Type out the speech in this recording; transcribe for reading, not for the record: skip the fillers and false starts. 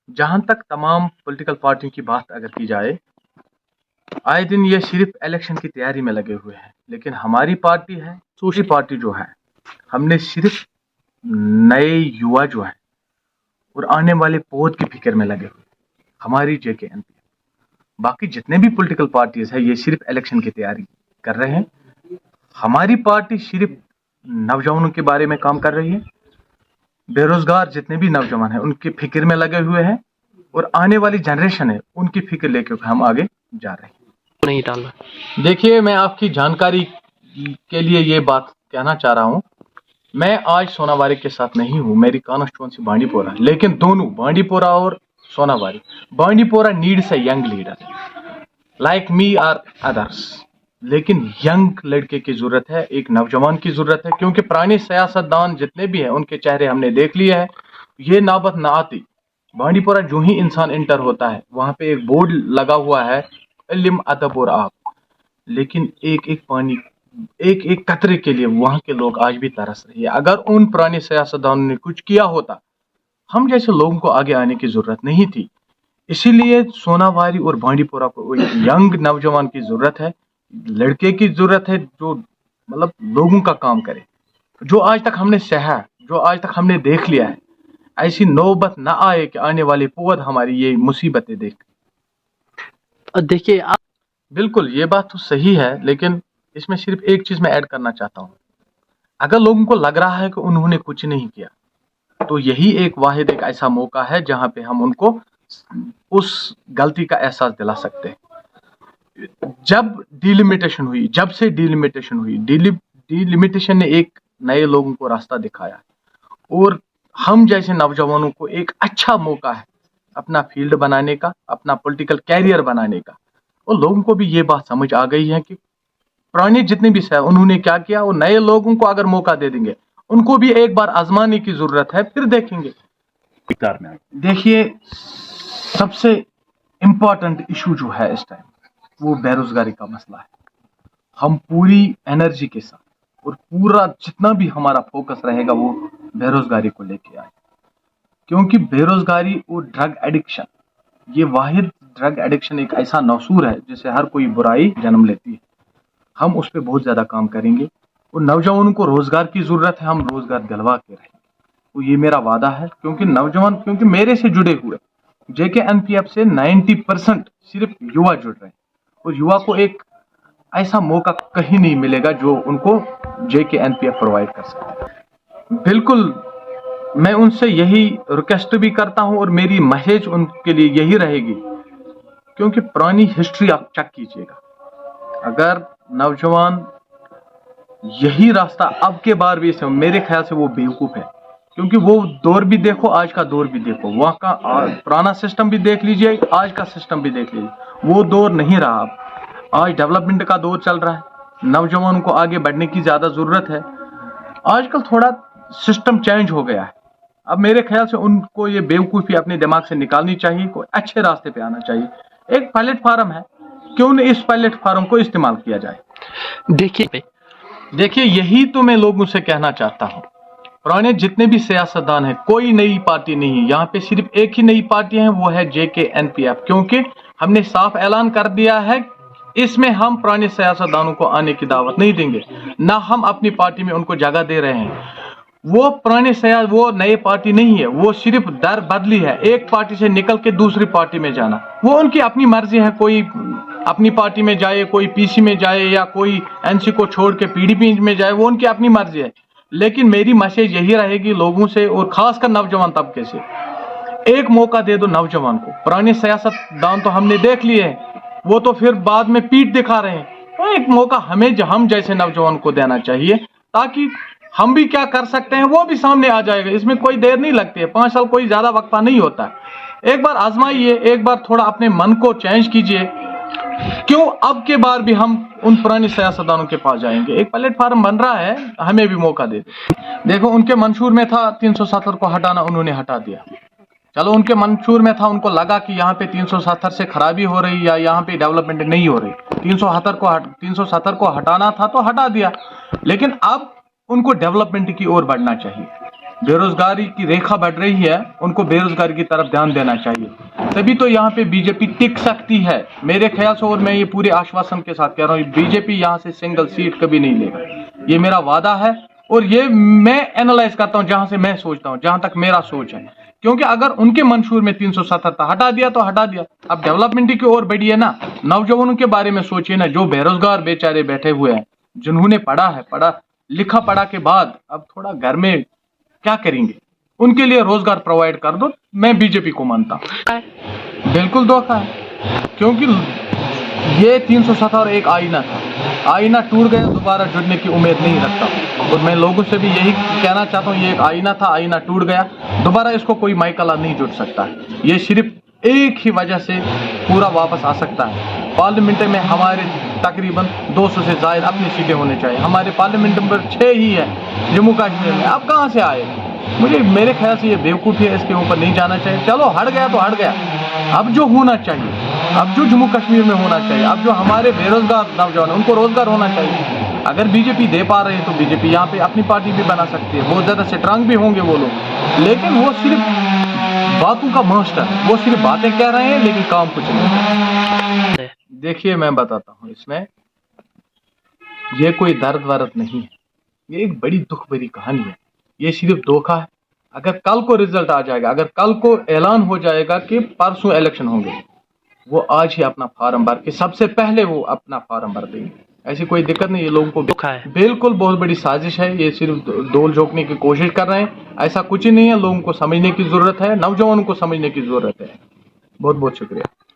जहां तक तमाम पॉलिटिकल पार्टियों की बात अगर की जाए, आए दिन ये सिर्फ इलेक्शन की तैयारी में लगे हुए हैं। लेकिन हमारी पार्टी है, दूसरी पार्टी जो है, हमने सिर्फ नए युवा जो है और आने वाले पौध की फिक्र में लगे हुए, हमारी JKNP। बाकी जितने भी पॉलिटिकल पार्टीज है, ये सिर्फ इलेक्शन की तैयारी कर रहे हैं। हमारी पार्टी सिर्फ नौजवानों के बारे में काम कर रही है। बेरोजगार जितने भी नौजवान हैं उनकी फिक्र में लगे हुए हैं, और आने वाली जनरेशन है उनकी फिक्र लेकर हम आगे जा रहे हैं। नहीं डालना। देखिए, मैं आपकी जानकारी के लिए ये बात कहना चाह रहा हूं, मैं आज सोनावारी के साथ नहीं हूं, मेरी कॉन्स्टिट्यूंसी बांडीपोरा, लेकिन दोनों बांडीपोरा और Sonawari, Bandipora needs a young leader like me और अदर्स। लेकिन यंग लड़के की जरूरत है, एक नौजवान की जरूरत है, क्योंकि पुराने सियासतदान जितने भी हैं उनके चेहरे हमने देख लिए हैं। ये नौबत ना आती। बांडीपोरा जो ही इंसान इंटर होता है, वहां पे एक बोर्ड लगा हुआ है, इल्म अदब और आब, लेकिन एक एक पानी, एक एक कतरे के लिए वहां के लोग आज भी तरस रहे हैं। अगर उन पुराने सियासतदानों ने कुछ किया होता, हम जैसे लोगों को आगे आने की जरूरत नहीं थी। इसीलिए सोनावारी और बांडीपोरा को एक यंग नौजवान की जरूरत है, लड़के की जरूरत है, जो मतलब लोगों का काम करे। जो आज तक हमने सहा, जो आज तक हमने देख लिया है, ऐसी नौबत ना आए कि आने वाली पौध हमारी ये मुसीबतें देख। देखिए आप, बिल्कुल ये बात तो सही है, लेकिन इसमें सिर्फ एक चीज मैं ऐड करना चाहता हूँ। अगर लोगों को लग रहा है कि उन्होंने कुछ नहीं किया, तो यही एक वाहिद एक ऐसा मौका है जहां पे हम उनको उस गलती का एहसास दिला सकते हैं। जब डिलिमिटेशन हुई, जब से डिलिमिटेशन हुई, डिलिमिटेशन ने एक नए लोगों को रास्ता दिखाया, और हम जैसे नौजवानों को एक अच्छा मौका है अपना फील्ड बनाने का, अपना पॉलिटिकल कैरियर बनाने का। और लोगों को भी ये बात समझ आ गई है कि पुराने जितने भी है उन्होंने क्या किया, और नए लोगों को अगर मौका दे देंगे, उनको भी एक बार आजमाने की जरूरत है, फिर देखेंगे। देखिए, सबसे इंपॉर्टेंट इशू जो है इस टाइम, वो बेरोजगारी का मसला है। हम पूरी एनर्जी के साथ और पूरा जितना भी हमारा फोकस रहेगा वो बेरोजगारी को लेके आए, क्योंकि बेरोजगारी और ड्रग एडिक्शन, ये वाहिद ड्रग एडिक्शन एक ऐसा नसूर है जिससे हर कोई बुराई जन्म लेती है। हम उस पर बहुत ज्यादा काम करेंगे, और नौजवानों को रोजगार की जरूरत है, हम रोजगार दिलवा के रहेंगे। तो ये मेरा वादा है, क्योंकि नौजवान, क्योंकि मेरे से जुड़े हुए JKNPF से 90% सिर्फ युवा जुड़ रहे हैं, और युवा को एक ऐसा मौका कहीं नहीं मिलेगा जो उनको JKNPF प्रोवाइड कर सकता है। बिल्कुल, मैं उनसे यही रिक्वेस्ट भी करता हूं, और मेरी मैसेज उनके लिए यही रहेगी, क्योंकि पुरानी हिस्ट्री आप चेक कीजिएगा। अगर नौजवान यही रास्ता अब के बार भी, मेरे ख्याल से वो बेवकूफ है, क्योंकि वो दौर भी देखो, आज का दौर भी देखो, वहां का पुराना सिस्टम भी देख लीजिए, आज का सिस्टम भी देख लीजिए, वो दौर नहीं रहा। अब आज डेवलपमेंट का दौर चल रहा है, नौजवानों को आगे बढ़ने की ज्यादा जरूरत है। आजकल थोड़ा सिस्टम चेंज हो गया है। अब मेरे ख्याल से उनको ये बेवकूफी अपने दिमाग से निकालनी चाहिए, कोई अच्छे रास्ते पे आना चाहिए। एक प्लेटफार्म है, क्यों नहीं इस प्लेटफार्म को इस्तेमाल किया जाए। देखिए, यही तो मैं लोगों से कहना चाहता हूं। पुराने जितने भी सियासतदान हैं, कोई नई पार्टी नहीं है, यहाँ पे सिर्फ एक ही नई पार्टी है, वो है JKNPF, क्योंकि हमने साफ ऐलान कर दिया है, इसमें हम पुराने सियासतदानों को आने की दावत नहीं देंगे, ना हम अपनी पार्टी में उनको जगह दे रहे हैं। वो पुराने वो नए पार्टी नहीं है, वो सिर्फ दर बदली है, एक पार्टी से निकल के दूसरी पार्टी में जाना। वो उनकी अपनी मर्जी है, कोई अपनी पार्टी में जाए, कोई PC में जाए, या कोई NC को छोड़ के PDP में जाए, वो उनकी अपनी मर्जी है। लेकिन मेरी मैसेज यही रहेगी लोगों से, और खासकर नौजवान तबके से, एक मौका दे दो नौजवान को। पुराने सियासतदान तो हमने देख लिए हैं, वो तो फिर बाद में पीठ दिखा रहे हैं। तो एक मौका हमें, हम जैसे नौजवान को देना चाहिए, ताकि हम भी क्या कर सकते हैं वो भी सामने आ जाएगा। इसमें कोई देर नहीं लगती है, 5 साल कोई ज्यादा वक्फा नहीं होता है। एक बार आजमाइए, एक बार थोड़ा अपने मन को चेंज कीजिए। क्यों अब के बार भी हम उन पुराने सियासतदानों के पास जाएंगे? एक प्लेटफार्म बन रहा है, हमें भी मौका दे दे। देखो, उनके मंशूर में था 370 को हटाना, उन्होंने हटा दिया। चलो, उनके मंशूर में था, उनको लगा कि यहाँ पे 370 से खराबी हो रही, या यहाँ पे डेवलपमेंट नहीं हो रही, 370 को हटाना था तो हटा दिया। लेकिन अब उनको डेवलपमेंट की ओर बढ़ना चाहिए। बेरोजगारी की रेखा बढ़ रही है, उनको बेरोजगारी की तरफ ध्यान देना चाहिए, तभी तो यहाँ पे बीजेपी टिक सकती है मेरे ख्याल से। और मैं ये पूरे आश्वासन के साथ कह रहा हूँ, बीजेपी यहाँ से सिंगल सीट कभी नहीं लेगा, ये मेरा वादा है। और ये मैं एनालाइज करता हूँ जहां से मैं सोचता हूँ, जहां तक मेरा सोच है, क्योंकि अगर उनके मंशूर में 370 था, हटा दिया तो हटा दिया, अब डेवलपमेंट की ओर बढ़िए ना, नौजवानों के बारे में सोचिए ना, जो बेरोजगार बेचारे बैठे हुए हैं, जिन्होंने पढ़ा है, पढ़ा लिखा पढ़ा के बाद अब थोड़ा घर में क्या करेंगे, उनके लिए रोजगार प्रोवाइड कर दो। मैं बीजेपी को मानता हूँ, बिल्कुल धोखा है, क्योंकि ये 370 एक आईना था, आईना टूट गया, दोबारा जुड़ने की उम्मीद नहीं रखता। और मैं लोगों से भी यही कहना चाहता हूँ, ये एक आईना था, आईना टूट गया, दोबारा इसको कोई माइकला नहीं जुड़ सकता है। ये सिर्फ एक ही वजह से पूरा वापस आ सकता है, पार्लियामेंट में हमारे तकरीबन 200 से ज्यादा अपनी सीटें होने चाहिए, हमारे पार्लियामेंट नंबर 6 ही है जम्मू कश्मीर में, अब कहाँ से आए? मेरे ख्याल से ये बेवकूफ़ी है, इसके ऊपर नहीं जाना चाहिए। चलो हट गया तो हट गया, अब जो होना चाहिए, अब जो जम्मू कश्मीर में होना चाहिए, अब जो हमारे बेरोजगार नौजवान उनको रोजगार होना चाहिए। अगर बीजेपी दे पा रहे हैं तो बीजेपी यहाँ पे अपनी पार्टी भी बना सकती है, बहुत ज्यादा स्ट्रांग भी होंगे वो लोग, लेकिन वो सिर्फ बातों का मास्टर, वो सिर्फ बातें कह रहे हैं लेकिन काम कुछ नहीं। देखिए मैं बताता हूँ, इसमें ये कोई दर्द वर्द नहीं है, ये एक बड़ी दुख भरी कहानी है, ये सिर्फ धोखा है। अगर कल को रिजल्ट आ जाएगा, अगर कल को ऐलान हो जाएगा कि परसों इलेक्शन होंगे, वो आज ही अपना फार्म भर के सबसे पहले वो अपना फार्म भर देंगे, ऐसी कोई दिक्कत नहीं। ये लोगों को धोखा है, बिल्कुल बहुत बड़ी साजिश है, ये सिर्फ डोल झोंकने की कोशिश कर रहे हैं, ऐसा कुछ ही नहीं है। लोगों को समझने की जरूरत है, नौजवानों को समझने की जरूरत है। बहुत बहुत शुक्रिया।